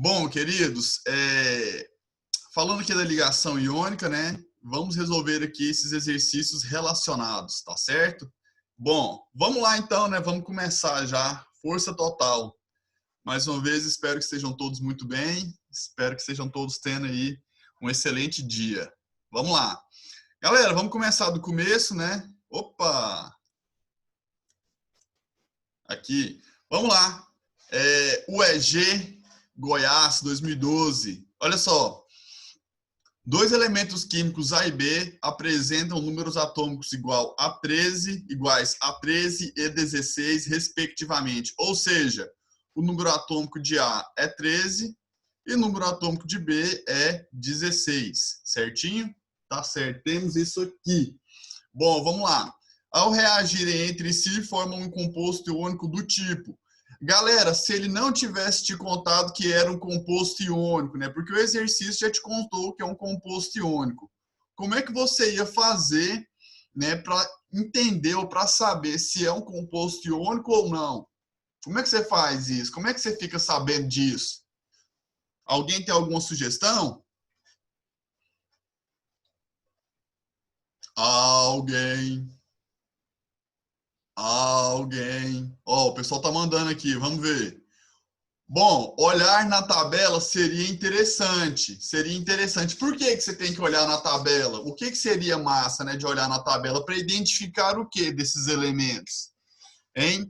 Bom, queridos, falando aqui da ligação iônica, né? Vamos resolver aqui esses exercícios relacionados, tá certo? Bom, vamos lá então, né? Vamos começar já. Força total. Mais uma vez, espero que estejam todos muito bem. Espero que estejam todos tendo aí um excelente dia. Vamos lá. Galera, vamos começar do começo, né? Opa! Aqui. Vamos lá. UEG Goiás 2012. Olha só. Dois elementos químicos A e B apresentam números atômicos iguais a 13 e 16, respectivamente. Ou seja, o número atômico de A é 13 e o número atômico de B é 16. Certinho? Tá certo. Temos isso aqui. Bom, vamos lá. Ao reagirem entre si, formam um composto iônico do tipo. Galera, se ele não tivesse te contado que era um composto iônico, né? Porque o exercício já te contou que é um composto iônico. Como é que você ia fazer, né, para entender ou para saber se é um composto iônico ou não? Como é que você faz isso? Como é que você fica sabendo disso? Alguém tem alguma sugestão? Alguém? Ó, o pessoal tá mandando aqui, vamos ver. Bom, olhar na tabela seria interessante. Seria interessante. Por que que você tem que olhar na tabela? O que que seria massa, né, de olhar na tabela para identificar o que desses elementos? Hein?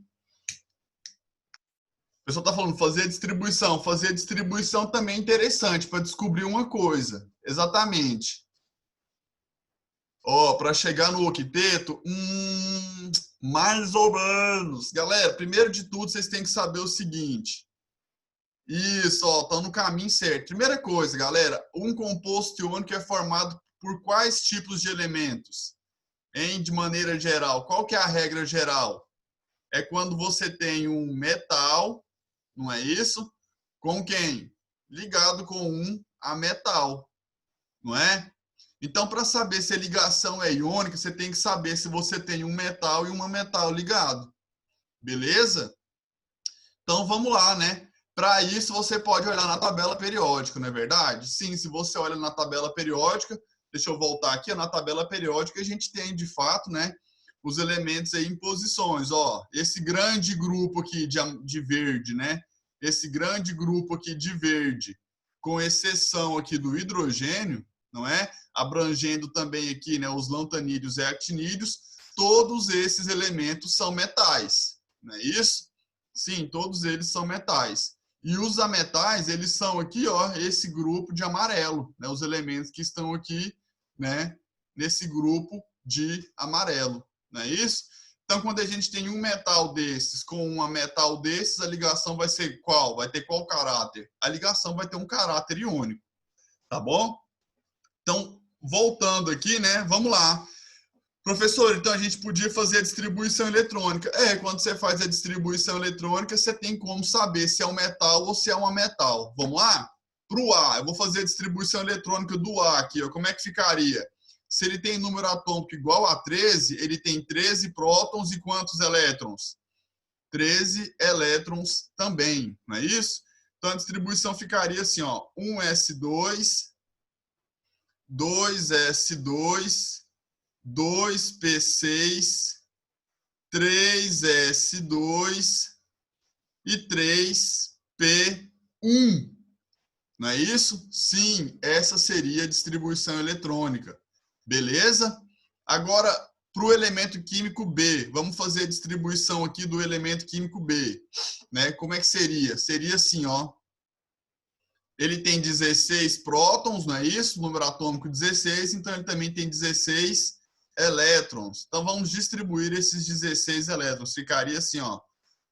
O pessoal tá falando fazer a distribuição. Fazer a distribuição também é interessante para descobrir uma coisa. Exatamente. Ó, para chegar no octeto, mais ou menos. Galera, primeiro de tudo, vocês têm que saber o seguinte. Isso, ó, tá no caminho certo. Primeira coisa, galera, um composto iônico é formado por quais tipos de elementos? Hein? De maneira geral, qual que é a regra geral? É quando você tem um metal, não é isso? Com quem? Ligado com um ametal, não é? Então, para saber se a ligação é iônica, você tem que saber se você tem um metal e uma metal ligado. Beleza? Então, vamos lá, né? Para isso, você pode olhar na tabela periódica, não é verdade? Sim, se você olha na tabela periódica, deixa eu voltar aqui, na tabela periódica a gente tem, de fato, né, os elementos aí em posições. Ó, esse grande grupo aqui de verde, né? Esse grande grupo aqui de verde, com exceção aqui do hidrogênio, não é? Abrangendo também aqui, né, os lantanídeos e actinídeos, todos esses elementos são metais, não é isso? Sim, todos eles são metais. E os ametais, eles são aqui, ó, esse grupo de amarelo, né? Os elementos que estão aqui, né, nesse grupo de amarelo, não é isso? Então, quando a gente tem um metal desses com um metal desses, a ligação vai ser qual? Vai ter qual caráter? A ligação vai ter um caráter iônico, tá bom? Então, voltando aqui, né, vamos lá. Professor, então a gente podia fazer a distribuição eletrônica. Quando você faz a distribuição eletrônica, você tem como saber se é um metal ou se é um ametal. Vamos lá? Para o A, eu vou fazer a distribuição eletrônica do A aqui. Ó. Como é que ficaria? Se ele tem número atômico igual a 13, ele tem 13 prótons e quantos elétrons? 13 elétrons também, não é isso? Então a distribuição ficaria assim, ó, 1s2, 2s2, 2p6, 3s2 e 3p1. Não é isso? Sim, essa seria a distribuição eletrônica. Beleza? Agora, para o elemento químico B, vamos fazer a distribuição aqui do elemento químico B. Né? Como é que seria? Seria assim, ó. Ele tem 16 prótons, não é isso? Número atômico 16, então ele também tem 16 elétrons. Então, vamos distribuir esses 16 elétrons. Ficaria assim, ó,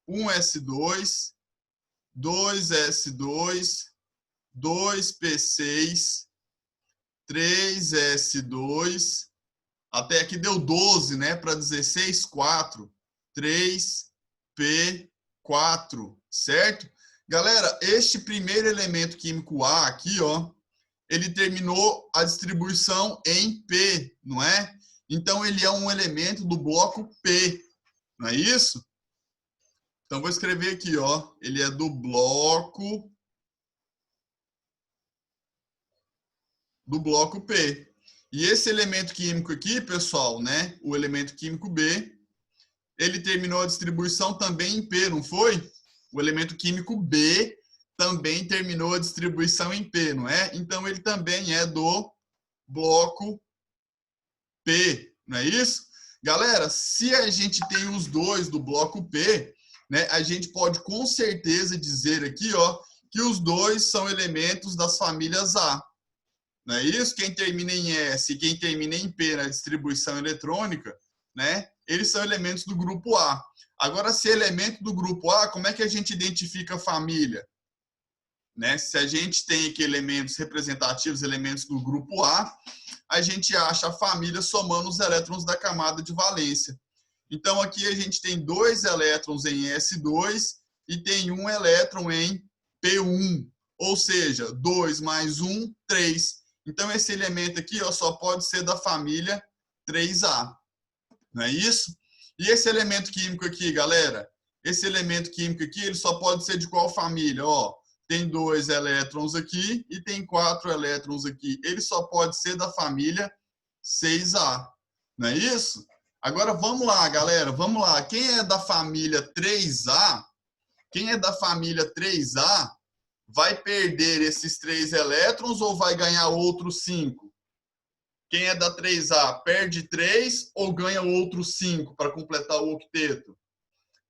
1s2, 2s2, 2p6, 3s2, até aqui deu 12, né? Para 16, 4, 3p4, certo? Galera, este primeiro elemento químico A aqui, ó, ele terminou a distribuição em P, não é? Então, ele é um elemento do bloco P, não é isso? Então, vou escrever aqui, ó. Ele é do bloco do bloco P. E esse elemento químico aqui, pessoal, né, o elemento químico B, ele terminou a distribuição também em P, não foi? O elemento químico B também terminou a distribuição em P, não é? Então, ele também é do bloco P, não é isso? Galera, se a gente tem os dois do bloco P, né, a gente pode com certeza dizer aqui, ó, que os dois são elementos das famílias A. Não é isso? Quem termina em S e quem termina em P na distribuição eletrônica, né, eles são elementos do grupo A. Agora, se é elemento do grupo A, como é que a gente identifica a família? Né? Se a gente tem aqui elementos representativos, elementos do grupo a gente acha a família somando os elétrons da camada de valência. Então, aqui a gente tem 2 elétrons em S2 e tem 1 elétron em P1, ou seja, 2 mais 1, 3. Então, esse elemento aqui ó, só pode ser da família 3A. Não é isso? E esse elemento químico aqui, galera? Esse elemento químico aqui, ele só pode ser de qual família? Ó, tem 2 elétrons aqui e tem 4 elétrons aqui. Ele só pode ser da família 6A. Não é isso? Agora, vamos lá, galera. Vamos lá. Quem é da família 3A, vai perder esses 3 elétrons ou vai ganhar outros 5? Quem é da 3A perde 3 ou ganha outros 5 para completar o octeto?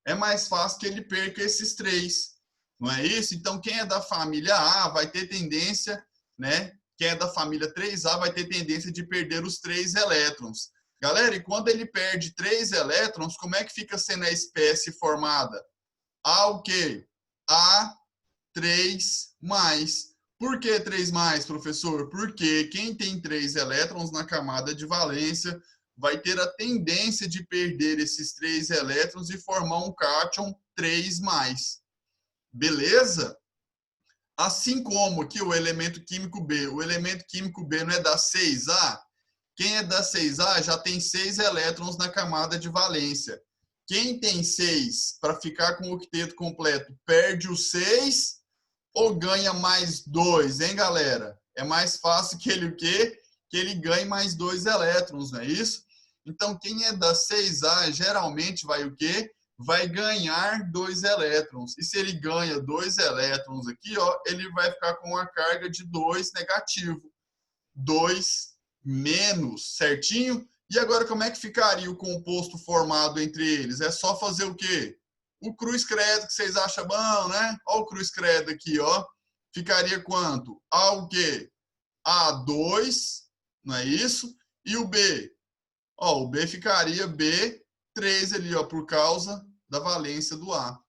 É mais fácil que ele perca esses 3. Não é isso? Então, quem é da família A vai ter tendência, né? Quem é da família 3A vai ter tendência de perder os 3 elétrons. Galera, e quando ele perde 3 elétrons, como é que fica sendo a espécie formada? A o quê? A3+. Por que 3+, professor? Porque quem tem 3 elétrons na camada de valência vai ter a tendência de perder esses 3 elétrons e formar um cátion 3+. Beleza? Assim como aqui o elemento químico B não é da 6A? Quem é da 6A já tem 6 elétrons na camada de valência. Quem tem 6 para ficar com o octeto completo perde os 6 ou ganha mais 2, hein, galera? É mais fácil que ele o quê? Que ele ganhe mais 2 elétrons, não é isso? Então, quem é da 6A geralmente vai o quê? Vai ganhar 2 elétrons. E se ele ganha 2 elétrons aqui, ó, ele vai ficar com uma carga de 2 negativo. 2 menos, certinho? E agora, como é que ficaria o composto formado entre eles? É só fazer o quê? O cruz credo, que vocês acham bom, né? Olha o cruz credo aqui, ó. Ficaria quanto? A o quê? A2, não é isso? E o B? Ó, o B ficaria B3 ali, ó, por causa da valência do A.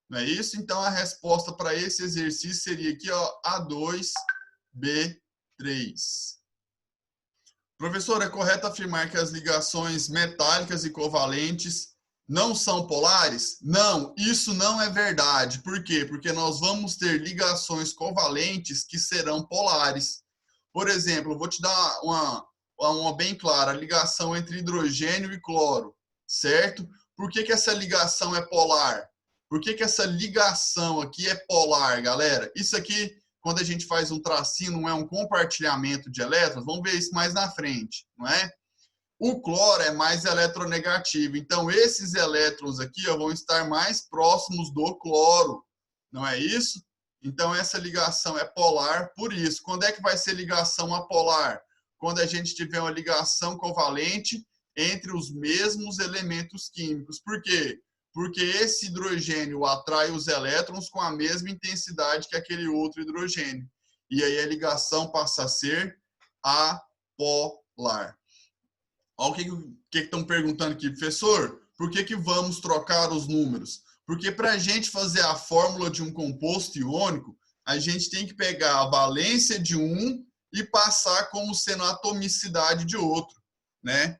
Não é isso? Então, a resposta para esse exercício seria aqui, ó, A2, B3. Professor, é correto afirmar que as ligações metálicas e covalentes não são polares? Não, isso não é verdade. Por quê? Porque nós vamos ter ligações covalentes que serão polares. Por exemplo, eu vou te dar uma bem clara, a ligação entre hidrogênio e cloro, certo? Por que essa ligação é polar? Por que essa ligação aqui é polar, galera? Isso aqui, quando a gente faz um tracinho, não é um compartilhamento de elétrons? Vamos ver isso mais na frente, não é? O cloro é mais eletronegativo, então esses elétrons aqui ó, vão estar mais próximos do cloro, não é isso? Então essa ligação é polar por isso. Quando é que vai ser ligação apolar? Quando a gente tiver uma ligação covalente entre os mesmos elementos químicos. Por quê? Porque esse hidrogênio atrai os elétrons com a mesma intensidade que aquele outro hidrogênio. E aí a ligação passa a ser apolar. Olha o que estão perguntando aqui, professor. Por que vamos trocar os números? Porque para a gente fazer a fórmula de um composto iônico, a gente tem que pegar a valência de um e passar como sendo a atomicidade de outro, né?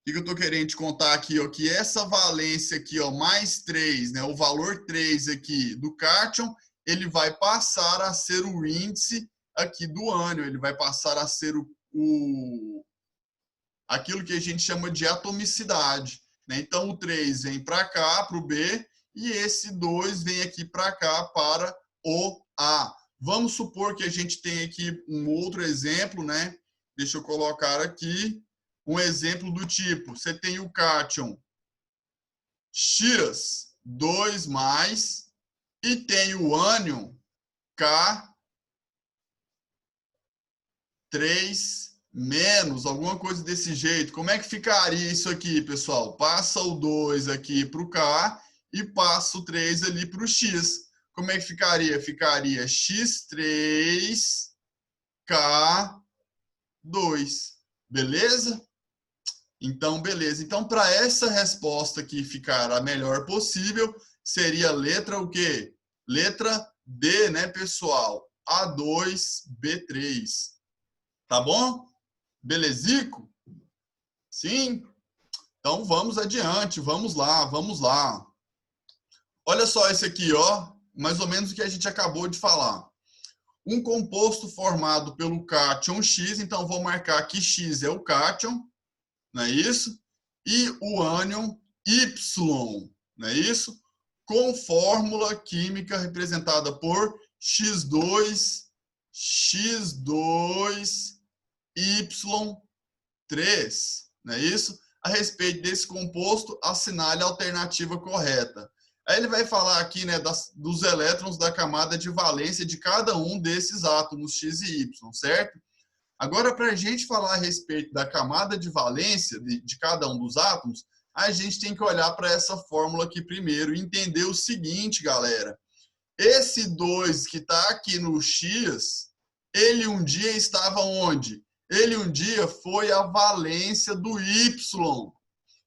O que eu estou querendo te contar aqui? Ó, que essa valência aqui, ó, mais 3, né, o valor 3 aqui do cátion, ele vai passar a ser o índice aqui do ânion, ele vai passar a ser aquilo que a gente chama de atomicidade. Né? Então, o 3 vem para cá, para o B, e esse 2 vem aqui para cá, para o A. Vamos supor que a gente tem aqui um outro exemplo, né? Deixa eu colocar aqui um exemplo do tipo, você tem o cátion X, 2+, e tem o ânion K, 3 menos, alguma coisa desse jeito. Como é que ficaria isso aqui, pessoal? Passa o 2 aqui para o K e passa o 3 ali para o X. Como é que ficaria? Ficaria X3, K2. Beleza? Então, beleza. Então, para essa resposta aqui ficar a melhor possível, seria a letra o quê? Letra D, né, pessoal? A2B3. Tá bom? Belezico? Sim? Então, vamos adiante. Vamos lá, vamos lá. Olha só esse aqui, ó. Mais ou menos o que a gente acabou de falar. Um composto formado pelo cátion X, então vou marcar que X é o cátion, não é isso? E o ânion Y, não é isso? Com fórmula química representada por X2, X2, Y3, não é isso? A respeito desse composto, assinale a alternativa correta. Aí ele vai falar aqui, né, dos elétrons da camada de valência de cada um desses átomos X e Y, certo? Agora, para a gente falar a respeito da camada de valência de cada um dos átomos, a gente tem que olhar para essa fórmula aqui primeiro e entender o seguinte, galera. Esse 2 que está aqui no X, ele um dia estava onde? Ele um dia foi a valência do Y.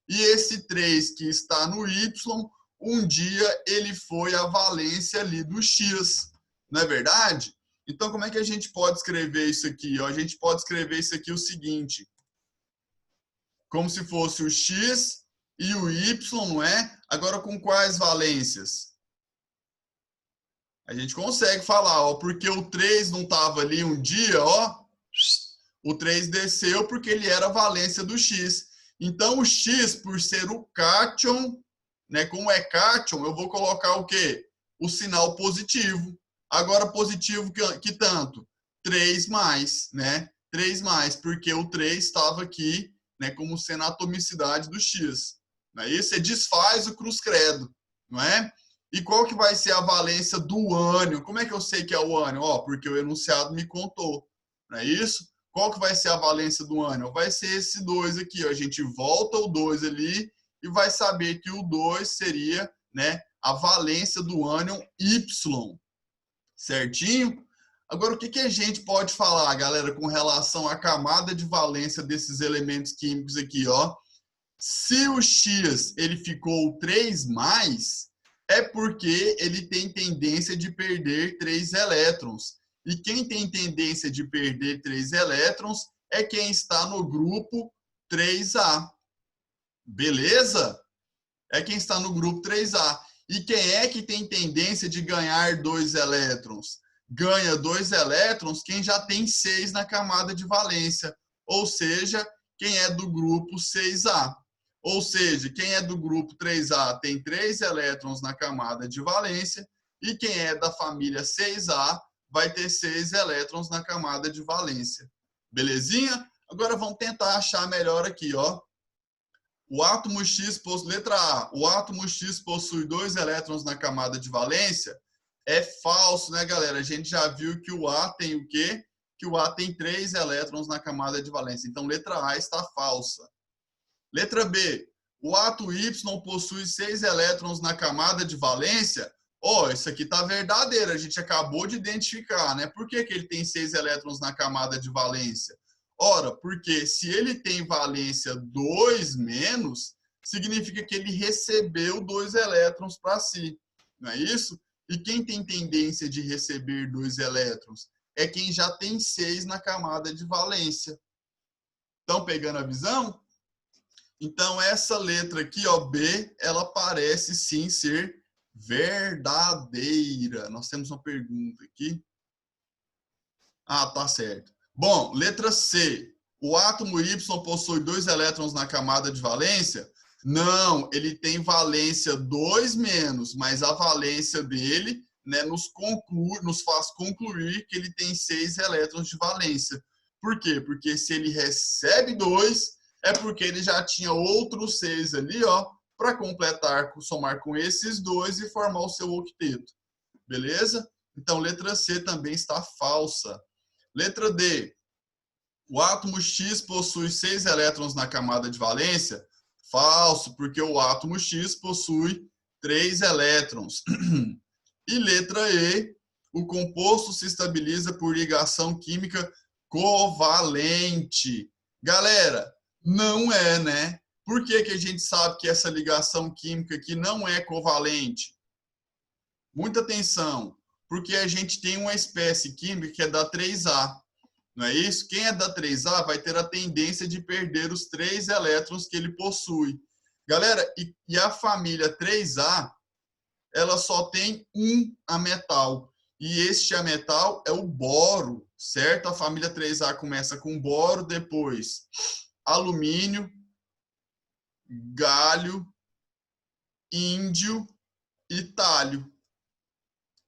E esse 3 que está no Y, um dia ele foi a valência ali do X. Não é verdade? Então, como é que a gente pode escrever isso aqui? A gente pode escrever isso aqui o seguinte. Como se fosse o X e o Y, não é? Agora, com quais valências? A gente consegue falar, ó, porque o 3 não estava ali um dia, ó. O 3 desceu porque ele era a valência do X. Então, o X, por ser o cátion, né, como é cátion, eu vou colocar o quê? O sinal positivo. Agora, positivo que tanto? 3 mais, né? 3 mais, porque o 3 estava aqui, né, como sendo a atomicidade do X. Não é isso? Você desfaz o cruz credo, não é? E qual que vai ser a valência do ânion? Como é que eu sei que é o ânion? Ó, porque o enunciado me contou, não é isso? Qual que vai ser a valência do ânion? Vai ser esse 2 aqui, ó. A gente volta o 2 ali e vai saber que o 2 seria, né, a valência do ânion Y. Certinho? Agora, o que a gente pode falar, galera, com relação à camada de valência desses elementos químicos aqui, ó? Se o X ele ficou 3+, é porque ele tem tendência de perder 3 elétrons. E quem tem tendência de perder 3 elétrons é quem está no grupo 3A. Beleza? É quem está no grupo 3A. E quem é que tem tendência de ganhar 2 elétrons? Ganha 2 elétrons quem já tem 6 na camada de valência. Ou seja, quem é do grupo 6A. Ou seja, quem é do grupo 3A tem 3 elétrons na camada de valência. E quem é da família 6A vai ter 6 elétrons na camada de valência. Belezinha? Agora vamos tentar achar melhor aqui, ó. O átomo X possui, letra A, o átomo X possui 2 elétrons na camada de valência. É falso, né, galera? A gente já viu que o A tem o quê? Que o A tem 3 elétrons na camada de valência. Então, letra A está falsa. Letra B, o átomo Y possui 6 elétrons na camada de valência. Ó, isso aqui está verdadeiro, a gente acabou de identificar, né? Por que ele tem 6 elétrons na camada de valência? Ora, porque se ele tem valência 2-, significa que ele recebeu 2 elétrons para si, não é isso? E quem tem tendência de receber 2 elétrons? É quem já tem 6 na camada de valência. Estão pegando a visão? Então, essa letra aqui, ó, B, ela parece sim ser verdadeira. Nós temos uma pergunta aqui. Ah, tá certo. Bom, letra C. O átomo Y possui 2 elétrons na camada de valência? Não, ele tem valência 2-, mas a valência dele, né, nos faz concluir que ele tem 6 elétrons de valência. Por quê? Porque se ele recebe 2, é porque ele já tinha outros 6 ali, ó, para completar, somar com esses 2 e formar o seu octeto. Beleza? Então, letra C também está falsa. Letra D. O átomo X possui 6 elétrons na camada de valência? Falso, porque o átomo X possui 3 elétrons. E letra E. O composto se estabiliza por ligação química covalente. Galera, não é, né? Por que que a gente sabe que essa ligação química aqui não é covalente? Muita atenção, porque a gente tem uma espécie química que é da 3A, não é isso? Quem é da 3A vai ter a tendência de perder os 3 elétrons que ele possui. Galera, e a família 3A, ela só tem um ametal, e este ametal é o boro, certo? A família 3A começa com boro, depois alumínio, galho, índio e talho,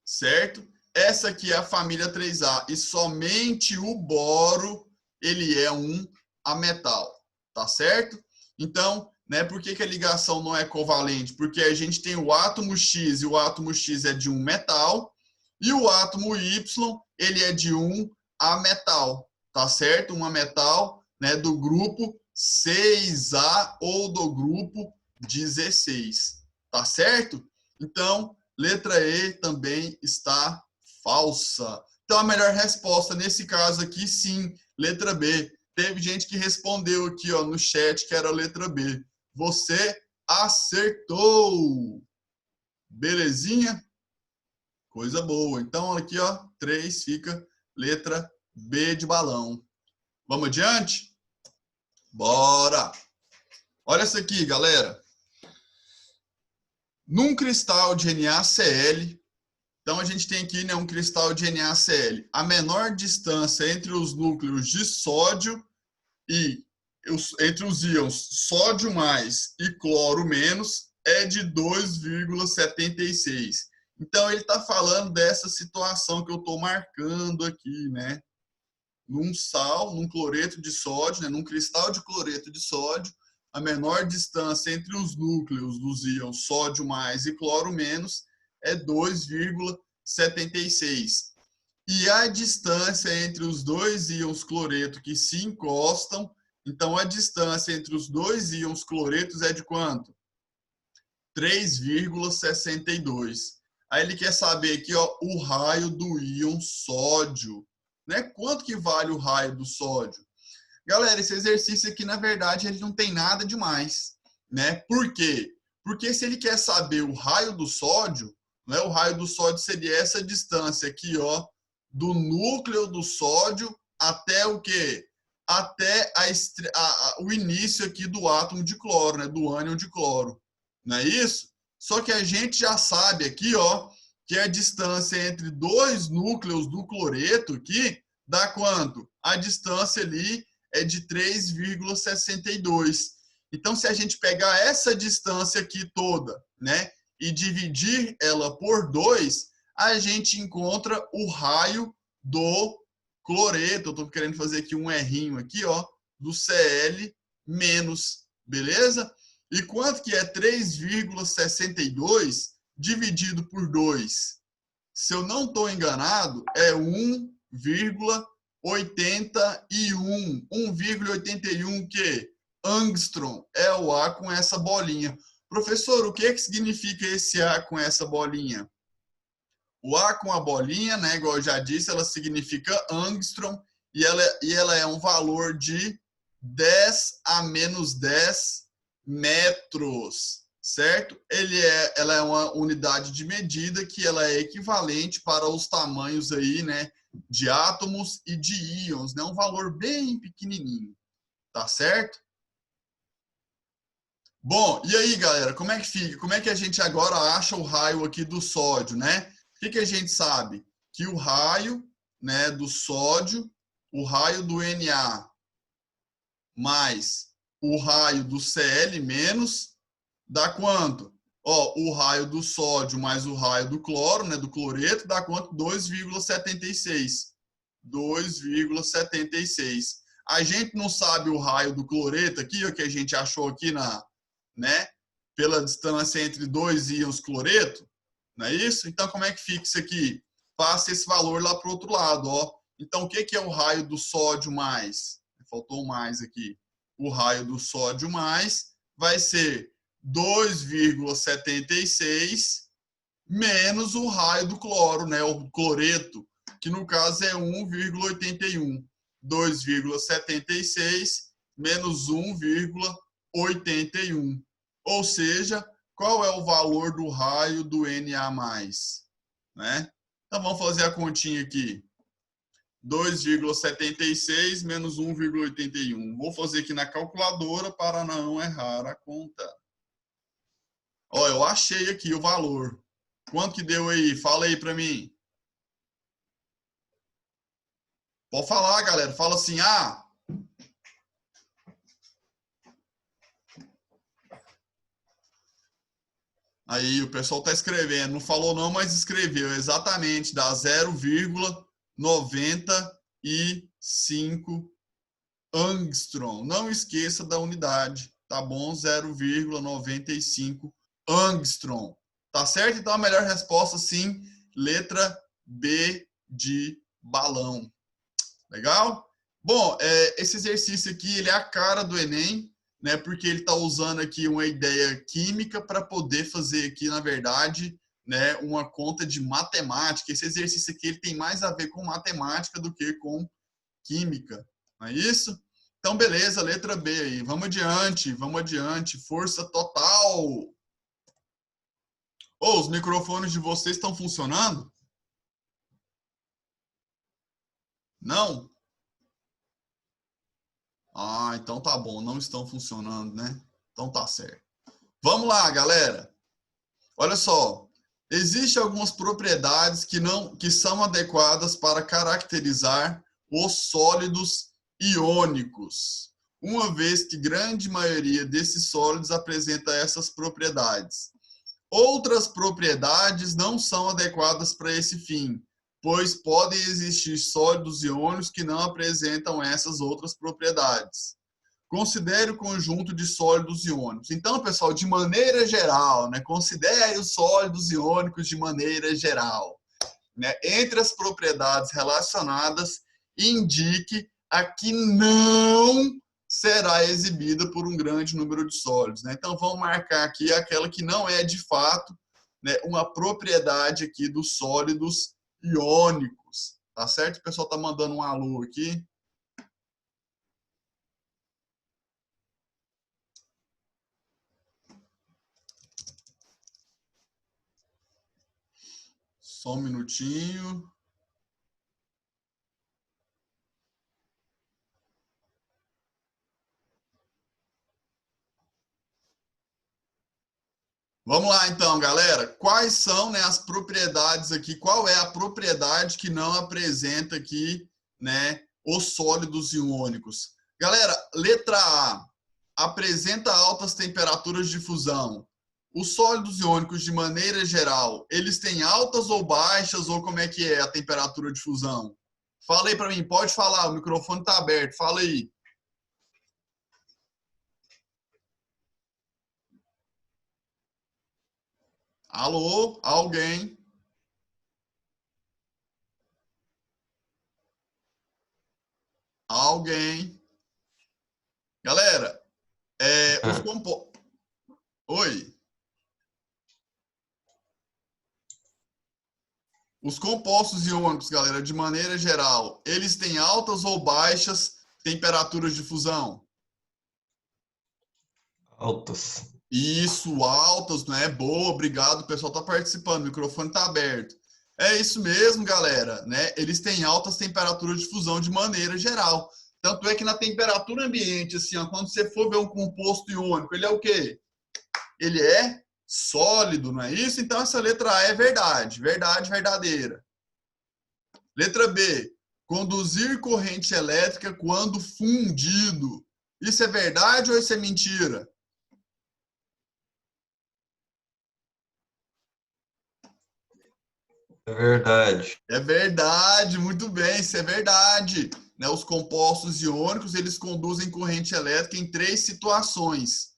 certo? Essa aqui é a família 3A e somente o boro ele é um ametal, tá certo? Então, né, por que que a ligação não é covalente? Porque a gente tem o átomo X e o átomo X é de um metal e o átomo Y ele é de um ametal, tá certo? Um ametal, né, do grupo 6A ou do grupo 16, tá certo? Então, letra E também está falsa. Então, a melhor resposta nesse caso aqui, sim, letra B. Teve gente que respondeu aqui, ó, no chat que era a letra B. Você acertou! Belezinha? Coisa boa. Então, aqui, ó, 3 fica letra B de balão. Vamos adiante? Bora! Olha essa aqui, galera. Num cristal de NaCl, então a gente tem aqui, né, um cristal de NaCl. A menor distância entre os núcleos de sódio e entre os íons sódio mais e cloro menos é de 2,76. Então ele está falando dessa situação que eu estou marcando aqui, né? Num cloreto de sódio, né, num cristal de cloreto de sódio, a menor distância entre os núcleos dos íons sódio mais e cloro menos é 2,76. E a distância entre os dois íons cloreto que se encostam, então a distância entre os dois íons cloretos é de quanto? 3,62. Aí ele quer saber aqui, ó, o raio do íon sódio, né? Quanto que vale o raio do sódio? Galera, esse exercício aqui, na verdade, ele não tem nada demais, né? Por quê? Porque se ele quer saber o raio do sódio, né? O raio do sódio seria essa distância aqui, ó, do núcleo do sódio até o quê? Até o início aqui do átomo de cloro, né? Do ânion de cloro. Não é isso? Só que a gente já sabe aqui, ó, que a distância entre dois núcleos do cloreto aqui dá quanto? A distância ali é de 3,62. Então, se a gente pegar essa distância aqui toda, né, e dividir ela por 2, a gente encontra o raio do cloreto. Eu estou querendo fazer aqui um errinho aqui, ó, do Cl menos, beleza? E quanto que é 3,62 dividido por 2? Se eu não estou enganado, é 1,81. 1,81 que? Angstrom é o A com essa bolinha. Professor, o que é que significa esse A com essa bolinha? O A com a bolinha, né, igual eu já disse, ela significa angstrom e ela é um valor de 10 a menos 10 metros, certo? Ela é uma unidade de medida que ela é equivalente para os tamanhos aí, né, de átomos e de íons, né? Um valor bem pequenininho, tá certo? Bom, e aí, galera, como é que fica? Como é que a gente agora acha o raio aqui do sódio, né? O que a gente sabe? Que o raio, né, do sódio, o raio do Na mais o raio do Cl menos dá quanto? Ó, o raio do sódio mais o raio do cloro, né, do cloreto, dá quanto? 2,76. 2,76. A gente não sabe o raio do cloreto aqui, o que a gente achou aqui né, pela distância entre dois íons cloreto, não é isso? Então, como é que fica isso aqui? Passa esse valor lá para o outro lado, ó. Então, o que é o raio do sódio mais? Faltou um mais aqui. O raio do sódio mais vai ser 2,76 menos o raio do cloro, né, o cloreto, que no caso é 1,81. 2,76 menos 1,81. Ou seja, qual é o valor do raio do Na+, né? Então vamos fazer a continha aqui. 2,76 menos 1,81. Vou fazer aqui na calculadora para não errar a conta. Ó, eu achei aqui o valor. Quanto que deu aí? Fala aí para mim. Pode falar, galera. Fala assim, ah... Aí o pessoal está escrevendo. Não falou não, mas escreveu. Exatamente, dá 0,95 angstrom. Não esqueça da unidade, tá bom? 0,95 angstrom. Tá certo? Então a melhor resposta, sim, letra B de balão. Legal? Bom, esse exercício aqui, ele é a cara do Enem, né? Porque ele está usando aqui uma ideia química para poder fazer aqui, na verdade, né, uma conta de matemática. Esse exercício aqui ele tem mais a ver com matemática do que com química, não é isso? Então, beleza, letra B aí. Vamos adiante, vamos adiante. Força total. Ô, os microfones de vocês estão funcionando? Não? Ah, então tá bom, não estão funcionando, né? Então tá certo. Vamos lá, galera. Olha só, existem algumas propriedades que são adequadas para caracterizar os sólidos iônicos, uma vez que grande maioria desses sólidos apresenta essas propriedades. Outras propriedades não são adequadas para esse fim, pois podem existir sólidos iônicos que não apresentam essas outras propriedades. Considere o conjunto de sólidos iônicos. Então, pessoal, de maneira geral, né, considere os sólidos iônicos de maneira geral. Né? Entre as propriedades relacionadas, indique a que não será exibida por um grande número de sólidos. Né? Então, vamos marcar aqui aquela que não é, de fato, né, uma propriedade aqui dos sólidos iônicos. Tá certo? O pessoal está mandando um alô aqui. Só um minutinho. Vamos lá, então, galera. Quais são, né, as propriedades aqui? Qual é a propriedade que não apresenta aqui, né, os sólidos iônicos? Galera, letra A. Apresenta altas temperaturas de fusão. Os sólidos iônicos, de maneira geral, eles têm altas ou baixas, ou como é que é a temperatura de fusão? Fala aí para mim, pode falar, o microfone está aberto, fala aí. Alô, alguém? Alguém? Galera, os compostos... Oi? Os compostos iônicos, galera, de maneira geral, eles têm altas ou baixas temperaturas de fusão? Altas. Isso, altas, né? Boa, obrigado, o pessoal está participando, o microfone está aberto. É isso mesmo, galera, né? Eles têm altas temperaturas de fusão de maneira geral. Tanto é que na temperatura ambiente, assim, ó, quando você for ver um composto iônico, ele é o quê? Ele é sólido, não é isso? Então essa letra A é verdade, verdade verdadeira. Letra B, conduzir corrente elétrica quando fundido. Isso é verdade ou isso é mentira? É verdade. É verdade, muito bem, isso é verdade. Né, os compostos iônicos, eles conduzem corrente elétrica em 3 situações.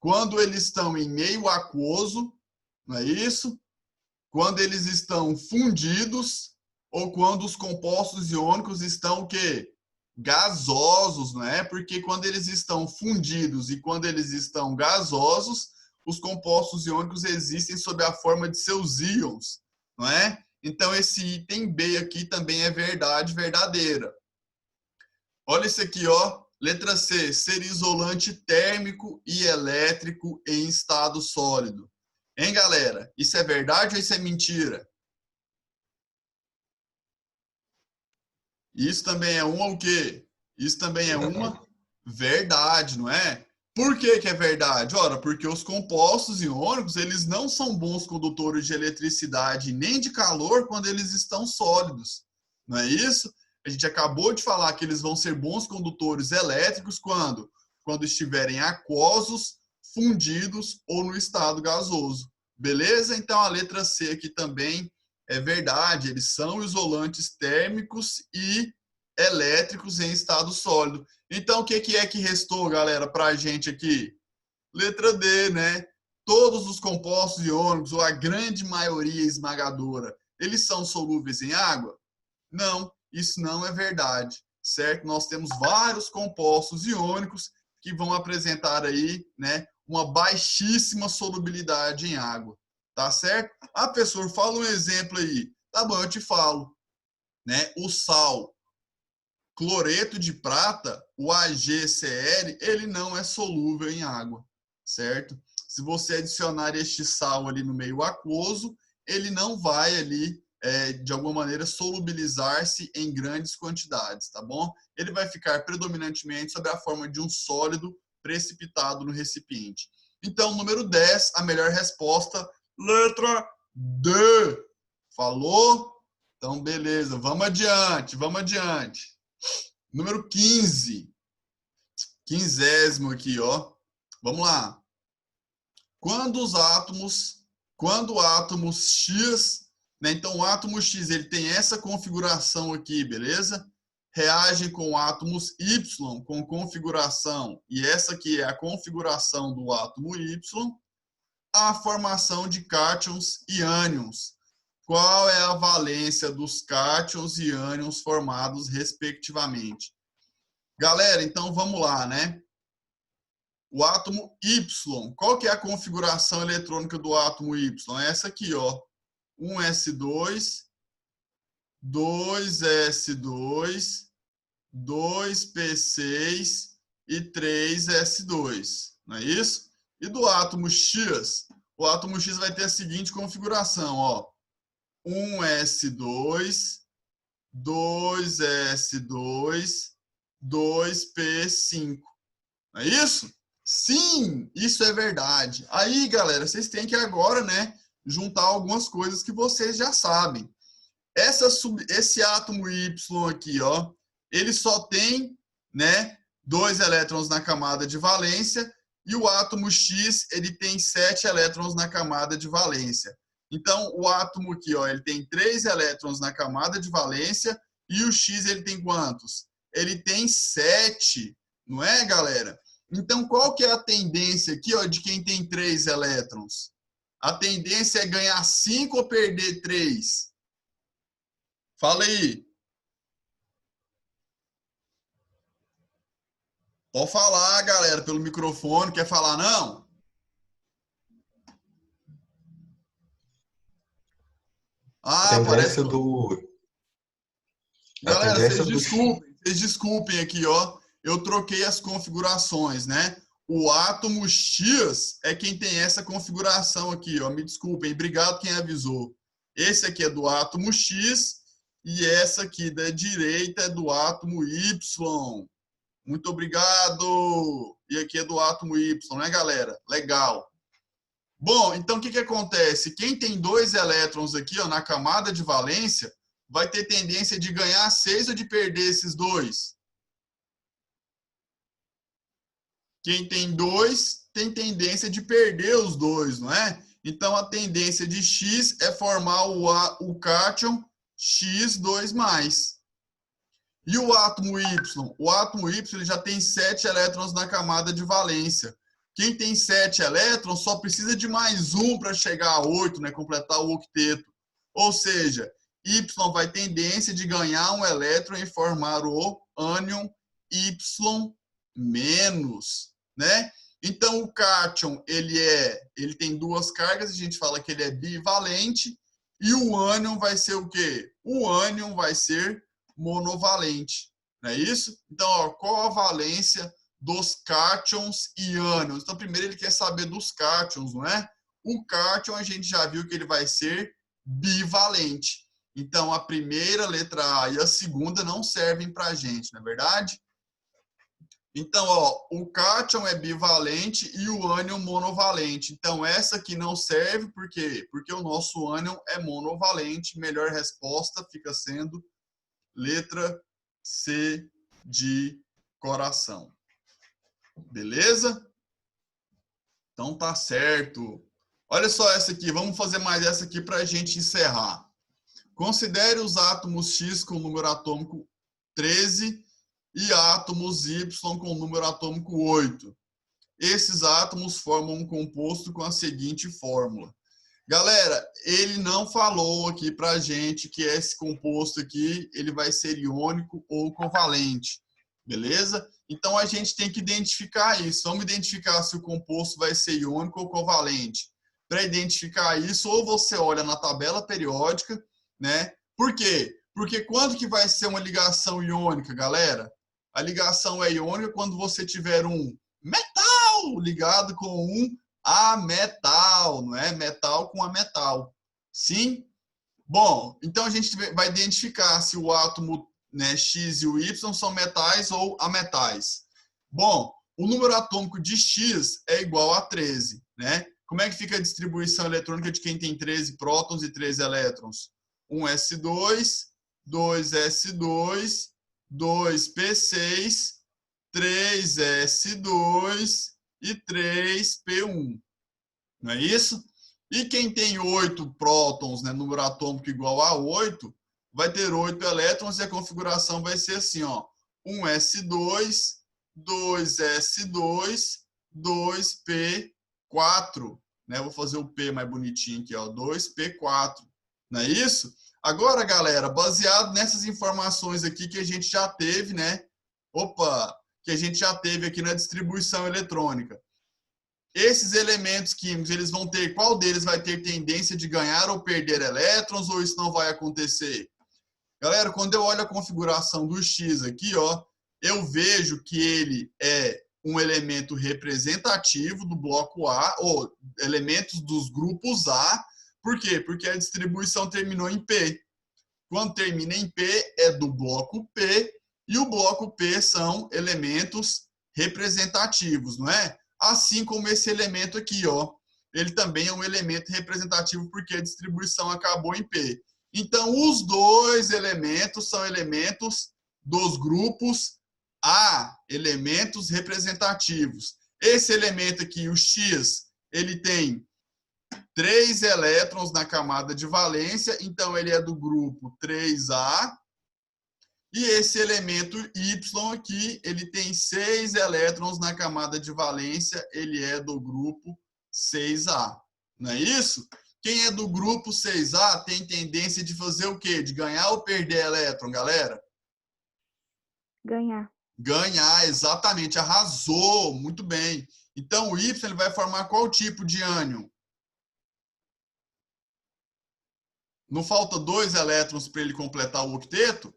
Quando eles estão em meio aquoso, não é isso? Quando eles estão fundidos ou quando os compostos iônicos estão o quê? Gasosos, não é? Porque quando eles estão fundidos e quando eles estão gasosos, os compostos iônicos existem sob a forma de seus íons, não é? Então esse item B aqui também é verdade verdadeira. Olha isso aqui, ó. Letra C, ser isolante térmico e elétrico em estado sólido. Hein, galera? Isso é verdade ou isso é mentira? Isso também é uma o quê? Isso também é uma verdade, não é? Por que que é verdade? Ora, porque os compostos iônicos, eles não são bons condutores de eletricidade nem de calor quando eles estão sólidos. Não é isso? A gente acabou de falar que eles vão ser bons condutores elétricos quando? Quando estiverem aquosos, fundidos ou no estado gasoso. Beleza? Então a letra C aqui também é verdade, eles são isolantes térmicos e elétricos em estado sólido. Então, o que é que restou, galera, para a gente aqui? Letra D, né? Todos os compostos iônicos, ou a grande maioria esmagadora, eles são solúveis em água? Não, isso não é verdade, certo? Nós temos vários compostos iônicos que vão apresentar aí, né, uma baixíssima solubilidade em água, tá certo? Ah, professor, fala um exemplo aí. Tá bom, eu te falo, né? O sal cloreto de prata, o AgCl, ele não é solúvel em água, certo? Se você adicionar este sal ali no meio aquoso, ele não vai ali, de alguma maneira, solubilizar-se em grandes quantidades, tá bom? Ele vai ficar predominantemente sob a forma de um sólido precipitado no recipiente. Então, número 10, a melhor resposta, letra D. Falou? Então, beleza, vamos adiante, vamos adiante. Número 15. Quinzésimo aqui, ó. Vamos lá. Quando o átomo X, né? Então o átomo X, ele tem essa configuração aqui, beleza? Reagem com átomos Y com configuração, e essa aqui é a configuração do átomo Y, a formação de cátions e ânions. Qual é a valência dos cátions e ânions formados respectivamente? Galera, então vamos lá, né? O átomo Y, qual que é a configuração eletrônica do átomo Y? É essa aqui, ó. 1s2, 2s2, 2p6 e 3s2, não é isso? E do átomo X, o átomo X vai ter a seguinte configuração, ó. 1s2, 2s2, 2p5. Não é isso? Sim, isso é verdade. Aí, galera, vocês têm que agora, né, juntar algumas coisas que vocês já sabem. Esse átomo Y aqui, ó, ele só tem, né, 2 elétrons na camada de valência e o átomo X, ele tem 7 elétrons na camada de valência. Então, o átomo aqui, ó, ele tem 3 elétrons na camada de valência e o X, ele tem quantos? Ele tem 7, não é, galera? Então, qual que é a tendência aqui, ó, de quem tem 3 elétrons? A tendência é ganhar 5 ou perder 3? Fala aí. Pode falar, galera, pelo microfone. Quer falar, não? A Ah, parece tendência que... do. A Galera, tendência do X. vocês desculpem aqui, ó. Eu troquei as configurações, né? O átomo X é quem tem essa configuração aqui, ó. Me desculpem, obrigado quem avisou. Esse aqui é do átomo X e essa aqui da direita é do átomo Y. Muito obrigado! E aqui é do átomo Y, né, galera? Legal. Bom, então o que acontece? Quem tem 2 elétrons aqui, ó, na camada de valência, vai ter tendência de ganhar 6 ou de perder esses 2? Quem tem 2 tem tendência de perder os 2, não é? Então, a tendência de X é formar o cátion X2+. E o átomo Y? O átomo Y ele já tem 7 elétrons na camada de valência. Quem tem 7 elétrons só precisa de mais um para chegar a 8, né? Completar o octeto. Ou seja, Y vai ter tendência de ganhar um elétron e formar o ânion Y-, né? Então, o cátion, ele tem duas cargas, a gente fala que ele é bivalente, e o ânion vai ser o quê? O ânion vai ser monovalente, não é isso? Então, ó, qual a valência dos cátions e ânions? Então, primeiro ele quer saber dos cátions, não é? O cátion, a gente já viu que ele vai ser bivalente. Então, a primeira, letra A, e a segunda não servem para a gente, não é verdade? Então, ó, o cátion é bivalente e o ânion monovalente. Então, essa aqui não serve, por quê? Porque o nosso ânion é monovalente. Melhor resposta fica sendo letra C de coração. Beleza? Então, tá certo. Olha só essa aqui. Vamos fazer mais essa aqui para a gente encerrar. Considere os átomos X com número atômico 13 e átomos Y com número atômico 8. Esses átomos formam um composto com a seguinte fórmula. Galera, ele não falou aqui pra gente que esse composto aqui, ele vai ser iônico ou covalente, beleza? Então, a gente tem que identificar isso. Vamos identificar se o composto vai ser iônico ou covalente. Para identificar isso, ou você olha na tabela periódica, né? Por quê? Porque quando que vai ser uma ligação iônica, galera? A ligação é iônica quando você tiver um metal ligado com um ametal, não é? Metal com ametal. Sim? Bom, então a gente vai identificar se o átomo, né, X e o Y são metais ou ametais. Bom, o número atômico de X é igual a 13, né? Como é que fica a distribuição eletrônica de quem tem 13 prótons e 13 elétrons? 1s2, 2s2, 2p6, 3s2 e 3p1. Não é isso? E quem tem 8 prótons, né, número atômico igual a 8, vai ter 8 elétrons e a configuração vai ser assim, ó, 1s2, 2s2, 2p4. Né? Vou fazer o P mais bonitinho aqui, ó, 2p4. Não é isso? Agora, galera, baseado nessas informações aqui que a gente já teve, né? Que a gente já teve aqui na distribuição eletrônica. Esses elementos químicos, eles vão ter, qual deles vai ter tendência de ganhar ou perder elétrons, ou isso não vai acontecer? Galera, quando eu olho a configuração do X aqui, ó, eu vejo que ele é um elemento representativo do bloco A, ou elementos dos grupos A. Por quê? Porque a distribuição terminou em P. Quando termina em P, é do bloco P, e o bloco P são elementos representativos, não é? Assim como esse elemento aqui, ó, ele também é um elemento representativo porque a distribuição acabou em P. Então, os dois elementos são elementos dos grupos A, elementos representativos. Esse elemento aqui, o X, ele tem 3 elétrons na camada de valência, então ele é do grupo 3A. E esse elemento Y aqui, ele tem 6 elétrons na camada de valência, ele é do grupo 6A. Não é isso? Quem é do grupo 6A tem tendência de fazer o quê? De ganhar ou perder elétron, galera? Ganhar. Ganhar, exatamente. Arrasou, muito bem. Então, o Y ele vai formar qual tipo de ânion? Não falta 2 elétrons para ele completar o octeto?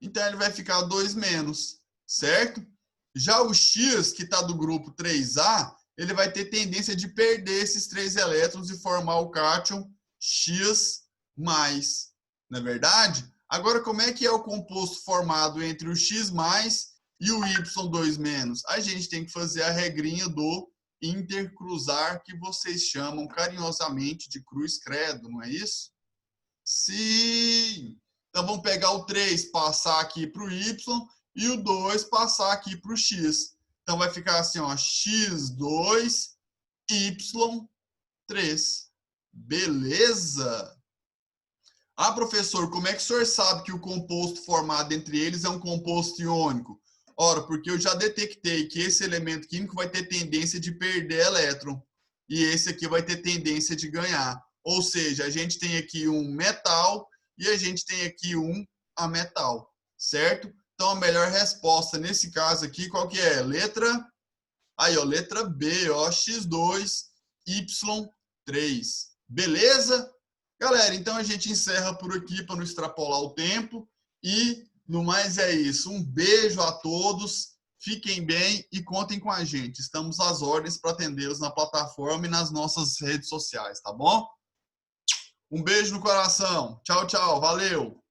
Então, ele vai ficar 2-, certo? Já o X, que está do grupo 3A, ele vai ter tendência de perder esses 3 elétrons e formar o cátion X+. Não é verdade? Agora, como é que é o composto formado entre o X+, e o Y2-? A gente tem que fazer a regrinha do intercruzar, que vocês chamam carinhosamente de cruz-credo, não é isso? Sim! Então, vamos pegar o 3, passar aqui para o Y, e o 2 passar aqui para o X. Então, vai ficar assim, ó, X2, Y3. Beleza? Ah, professor, como é que o senhor sabe que o composto formado entre eles é um composto iônico? Ora, porque eu já detectei que esse elemento químico vai ter tendência de perder elétron e esse aqui vai ter tendência de ganhar. Ou seja, a gente tem aqui um metal e a gente tem aqui um ametal, certo? Então, a melhor resposta nesse caso aqui, qual que é? Letra... Aí, ó, letra B, ó, X2, Y3. Beleza? Galera, então a gente encerra por aqui para não extrapolar o tempo. E, no mais, é isso. Um beijo a todos. Fiquem bem e contem com a gente. Estamos às ordens para atendê-los na plataforma e nas nossas redes sociais, tá bom? Um beijo no coração. Tchau, tchau. Valeu!